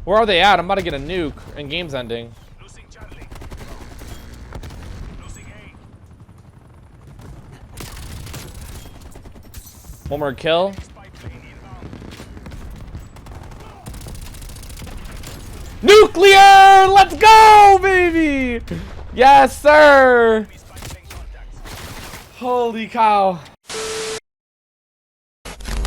Where are they at? I'm about to get a nuke and game's ending. Losing Charlie. Losing A. One more kill. Spy plane inbound. Nuclear! Let's go, baby! Yes, sir! Spy plane contacts. Holy cow.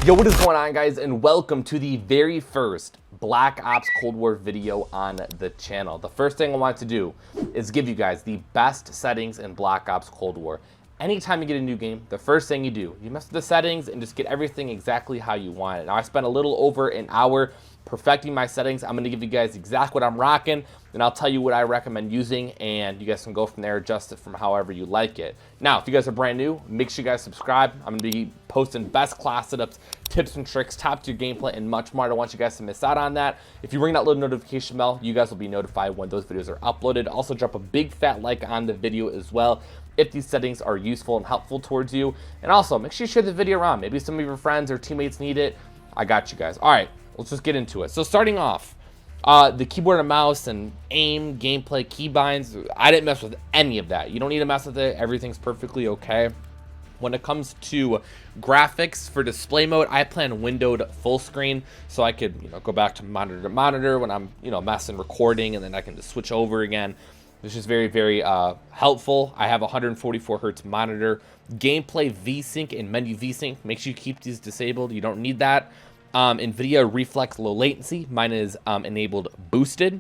Yo, what is going on, guys, and welcome to the very first Black Ops Cold War video on the channel. The first thing I want to do is give you guys the best settings in Black Ops Cold War. Anytime you get a new game, the first thing you do, you mess with the settings and just get everything exactly how you want it. Now, I spent a little over an hour perfecting my settings. I'm going to give you guys exactly what I'm rocking, and I'll tell you what I recommend using, and you guys can go from there, adjust it from however you like it. Now, if you guys are brand new, make sure you guys subscribe. I'm going to be posting best class setups, tips and tricks, top tier gameplay, and much more. I don't want you guys to miss out on that. If you ring that little notification bell, you guys will be notified when those videos are uploaded. Also, drop a big fat like on the video as well if these settings are useful and helpful towards you. And also, make sure you share the video around. Maybe some of your friends or teammates need it. I got you guys. All right, let's just get into it. So starting off, the keyboard and mouse and aim, gameplay, keybinds, I didn't mess with any of that. You don't need to mess with it. Everything's perfectly okay. When it comes to graphics for display mode, I plan windowed full screen so I could, go back to monitor when I'm, messing recording, and then I can just switch over again. This is very, very helpful. I have a 144 hertz monitor. Gameplay VSync and menu VSync. Make sure you keep these disabled. You don't need that. NVIDIA Reflex low latency. Mine is enabled boosted.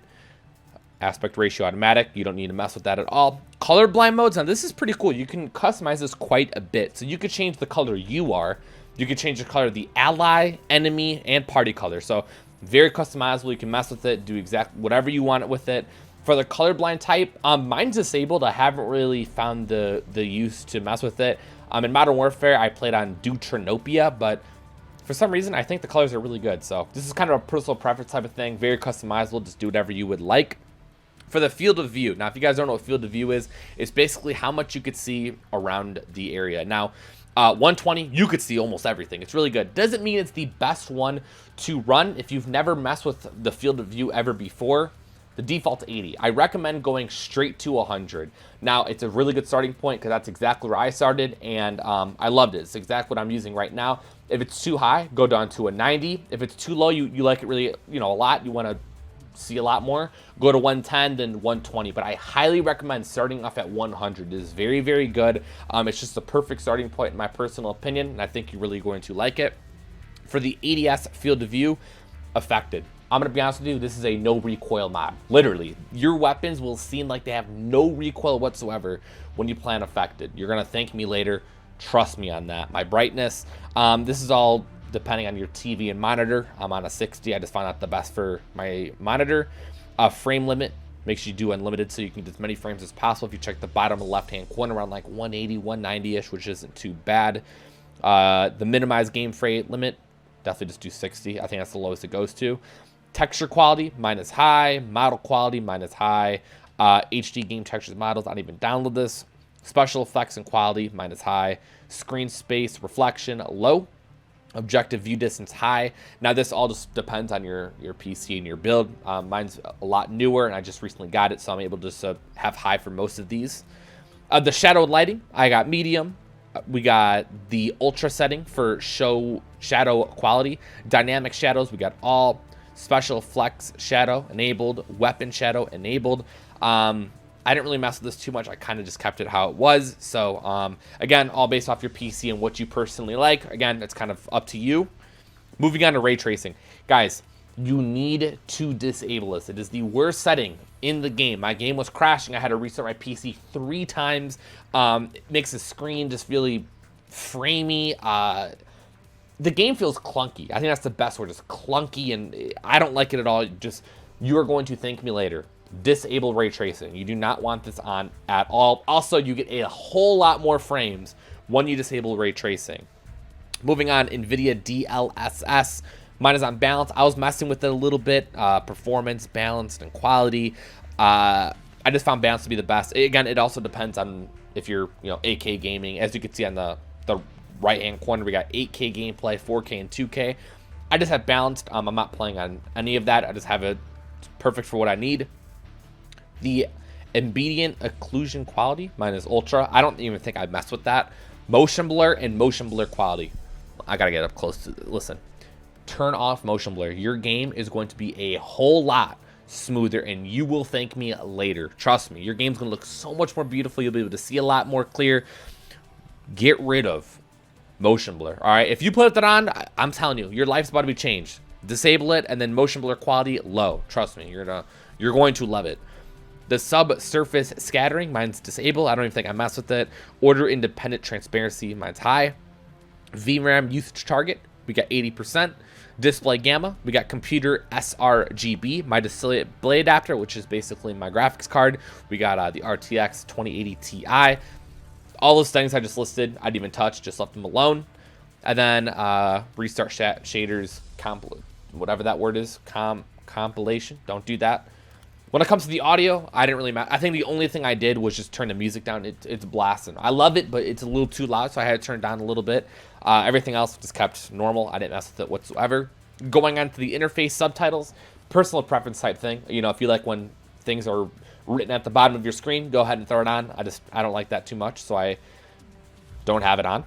Aspect ratio automatic. You don't need to mess with that at all. Colorblind modes. Now this is pretty cool. You can customize this quite a bit. So you could change the color you are. You can change the color of the ally, enemy, and party color. So very customizable. You can mess with it. Do exactly whatever you want with it. For the colorblind type, mine's disabled. I haven't really found the use to mess with it. In Modern Warfare, I played on Deuteranopia, but for some reason, I think the colors are really good. So this is kind of a personal preference type of thing. Very customizable. Just do whatever you would like. For the field of view, now if you guys don't know what field of view is, it's basically how much you could see around the area. Now, 120, you could see almost everything. It's really good. Doesn't mean it's the best one to run if you've never messed with the field of view ever before. The default's 80. I recommend going straight to 100. Now, it's a really good starting point because that's exactly where I started, and I loved it. It's exactly what I'm using right now. If it's too high, go down to a 90. If it's too low, you like it really, a lot, you want to see a lot more, go to 110, then 120. But I highly recommend starting off at 100. It is very, very good. It's just the perfect starting point in my personal opinion, and I think you're really going to like it. For the ADS field of view, affected. I'm going to be honest with you, this is a no recoil mod. Literally, your weapons will seem like they have no recoil whatsoever when you plan affected. You're going to thank me later. Trust me on that. My brightness, this is all depending on your TV and monitor. I'm on a 60. I just found out the best for my monitor. Frame limit, make sure you do unlimited so you can get as many frames as possible. If you check the bottom of the left-hand corner, around like 180, 190-ish, which isn't too bad. The minimized game frame limit, definitely just do 60. I think that's the lowest it goes to. Texture quality, mine is high. Model quality, mine is high. HD game textures models, I don't even download this. Special effects and quality, mine is high. Screen space, reflection, low. Objective view distance, high. Now this all just depends on your PC and your build. Mine's a lot newer, and I just recently got it, so I'm able to just have high for most of these. The shadow lighting, I got medium. We got the ultra setting for shadow quality. Dynamic shadows, we got all. Special flex shadow enabled, weapon shadow enabled. I didn't really mess with this too much. I kind of just kept it how it was. So again, all based off your PC and what you personally like. Again, it's kind of up to you. Moving on to ray tracing. Guys, you need to disable this. It is the worst setting in the game. My game was crashing. I had to restart my PC 3 times. It makes the screen just really framey. The game feels clunky. I think that's the best word, just clunky, and I don't like it at all. Just, you are going to thank me later. Disable ray tracing. You do not want this on at all. Also, you get a whole lot more frames when you disable ray tracing. Moving on, NVIDIA DLSS. Mine is on balance. I was messing with it a little bit. Performance, balanced, and quality. I just found balance to be the best. Again, it also depends on if you're, 8K gaming. As you can see on the right-hand corner, we got 8K gameplay, 4K, and 2K. I just have balanced. I'm not playing on any of that. I just have it It's perfect for what I need. The ambient occlusion quality, mine is ultra. I don't even think I mess with that. Motion blur and motion blur quality. I gotta get up close to listen. Turn off motion blur. Your game is going to be a whole lot smoother, and you will thank me later. Trust me, your game's gonna look so much more beautiful. You'll be able to see a lot more clear. Get rid of motion blur. All right, if you put that on, I'm telling you, your life's about to be changed. Disable it, and then motion blur quality low. Trust me, you're going to love it. The subsurface scattering, mine's disabled. I don't even think I mess with it. Order independent transparency, mine's high. VRAM usage target, we got 80%. Display gamma, we got computer sRGB, my display adapter, which is basically my graphics card. We got the RTX 2080 Ti. All those things I just listed, I didn't even touch, just left them alone. And then restart shaders, whatever that word is, compilation. Don't do that. When it comes to the audio, I didn't really matter. I think the only thing I did was just turn the music down. It's blasting. I love it, but it's a little too loud, so I had to turn it down a little bit. Everything else just kept normal. I didn't mess with it whatsoever. Going on to the interface subtitles, personal preference type thing. You know, if you like when things are written at the bottom of your screen, go ahead and throw it on. I don't like that too much, so I don't have it on.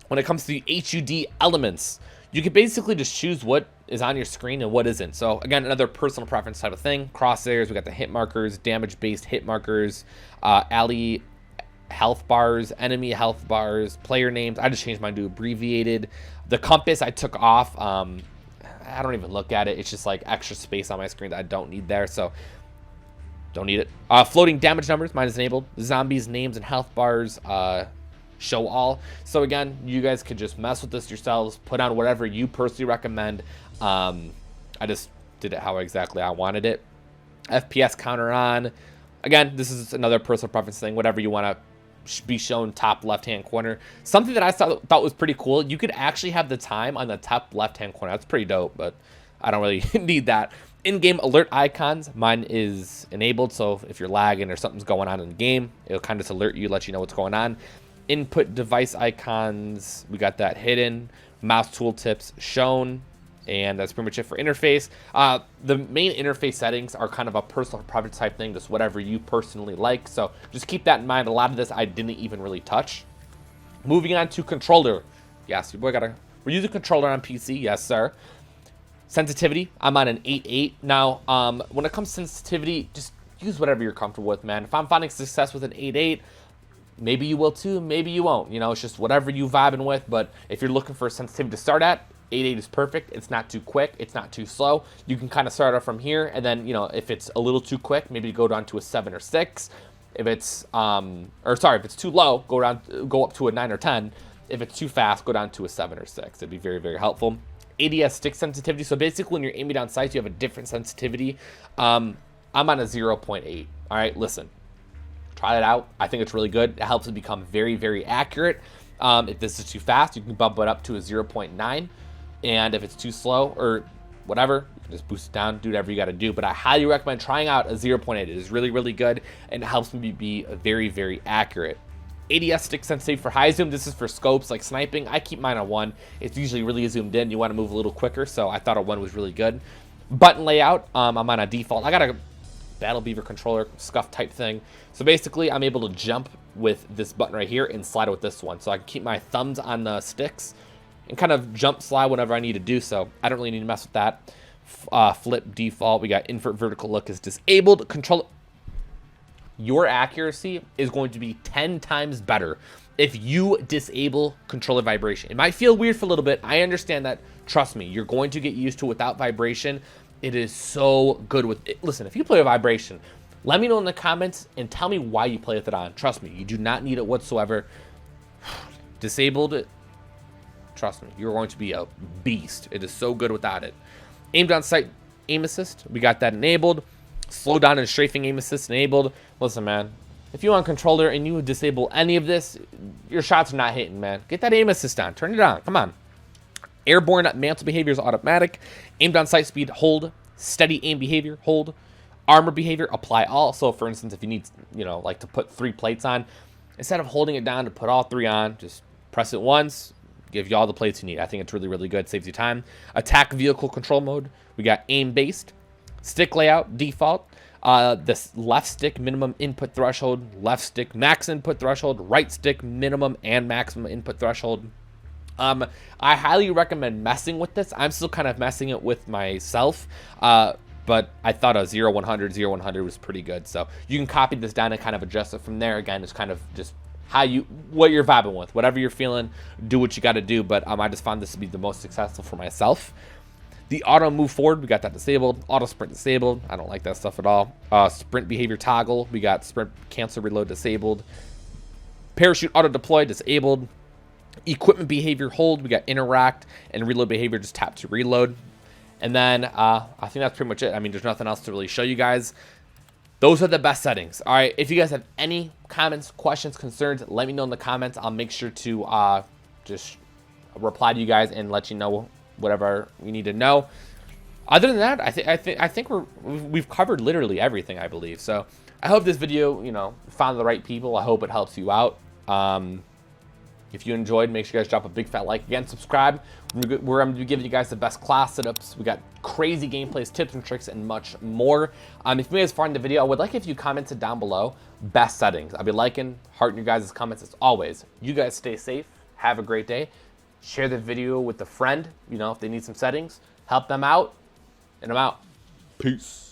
When it comes to the HUD elements, you can basically just choose what is on your screen and what isn't. So again, another personal preference type of thing. Crosshairs, we got the hit markers, damage-based hit markers, ally health bars, enemy health bars, player names. I just changed mine to abbreviated. The compass I took off. I don't even look at it. It's just like extra space on my screen that I don't need there, so don't need it. Floating damage numbers, mine is enabled. Zombies, names, and health bars, show all. So again, you guys could just mess with this yourselves, put on whatever you personally recommend. I just did it how exactly I wanted it. FPS counter on. Again, this is another personal preference thing, whatever you want to be shown top left hand corner. Something that I thought was pretty cool, you could actually have the time on the top left hand corner. That's pretty dope, but I don't really need that. In-game alert icons, mine is enabled, so if you're lagging or something's going on in the game, it'll kind of just alert you, let you know what's going on. Input device icons, we got that hidden. Mouse tooltips shown, and that's pretty much it for interface. The main interface settings are kind of a personal preference type thing, just whatever you personally like, so just keep that in mind. A lot of this I didn't even really touch. Moving on to controller. Yes, your boy we're using controller on PC, yes sir. Sensitivity, I'm on an 8.8. Now, when it comes to sensitivity, just use whatever you're comfortable with, man. If I'm finding success with an 8.8, maybe you will too, maybe you won't. You know, it's just whatever you vibing with, but if you're looking for a sensitivity to start at, 8.8 is perfect. It's not too quick, it's not too slow. You can kind of start off from here, and then, you know, if it's a little too quick, maybe go down to a 7 or 6. If it's, if it's too low, go up to a 9 or 10. If it's too fast, go down to a 7 or 6. It'd be very, very helpful. ADS stick sensitivity. So basically, when you're aiming down sights, you have a different sensitivity. I'm on a 0.8. All right, listen, try it out. I think it's really good. It helps it become very, very accurate. If this is too fast, you can bump it up to a 0.9. And if it's too slow or whatever, you can just boost it down, do whatever you got to do. But I highly recommend trying out a 0.8. It is really, really good, and it helps me be very, very accurate. ADS stick sensitivity for high zoom. This is for scopes like sniping. I keep mine on 1. It's usually really zoomed in. You want to move a little quicker, so I thought a 1 was really good. Button layout, I'm on a default. I got a Battle Beaver controller scuff type thing. So basically, I'm able to jump with this button right here and slide with this one. So I can keep my thumbs on the sticks and kind of jump slide whenever I need to do so. I don't really need to mess with that. Flip default. We got invert vertical look is disabled. Control. Your accuracy is going to be 10 times better if you disable controller vibration. It might feel weird for a little bit. I understand that. Trust me, you're going to get used to it without vibration. It is so good with it. Listen, if you play with vibration, let me know in the comments and tell me why you play with it on. Trust me, you do not need it whatsoever. Disabled it. Trust me, you're going to be a beast. It is so good without it. Aimed on sight aim assist, we got that enabled. Slow down and strafing aim assist enabled. Listen, man, if you on controller and you disable any of this, your shots are not hitting, man. Get that aim assist on. Turn it on. Come on. Airborne mantle behavior is automatic. Aimed on sight speed, hold. Steady aim behavior, hold. Armor behavior, apply all. So, for instance, if you need, you know, like to put 3 plates on, instead of holding it down to put all 3 on, just press it once, give you all the plates you need. I think it's really, really good. Saves you time. Attack vehicle control mode. We got aim based. Stick layout, default. This left stick minimum input threshold, left stick max input threshold, right stick minimum and maximum input threshold. I highly recommend messing with this. I'm still kind of messing it with myself, but I thought a 0-100, 0-100 was pretty good. So you can copy this down and kind of adjust it from there. Again, it's kind of just what you're vibing with, whatever you're feeling, do what you got to do. But I just found this to be the most successful for myself. The auto move forward, we got that disabled. Auto sprint disabled. I don't like that stuff at all. Sprint behavior toggle, we got sprint cancel reload disabled. Parachute auto deploy disabled. Equipment behavior hold, we got interact, and reload behavior, just tap to reload. And then I think that's pretty much it. I mean, there's nothing else to really show you guys. Those are the best settings. All right, if you guys have any comments, questions, concerns, let me know in the comments. I'll make sure to just reply to you guys and let you know whatever you need to know. Other than that, I think we've covered literally everything, I believe. So I hope this video, you know, found the right people. I hope it helps you out. If you enjoyed, make sure you guys drop a big fat like. Again, subscribe. We're going to be giving you guys the best class setups. We got crazy gameplays, tips and tricks, and much more. If you guys find the video, I would like if you commented down below best settings. I'll be liking, hearting your guys' comments as always. You guys stay safe. Have a great day. Share the video with a friend, you know, if they need some settings. Help them out. And I'm out. Peace.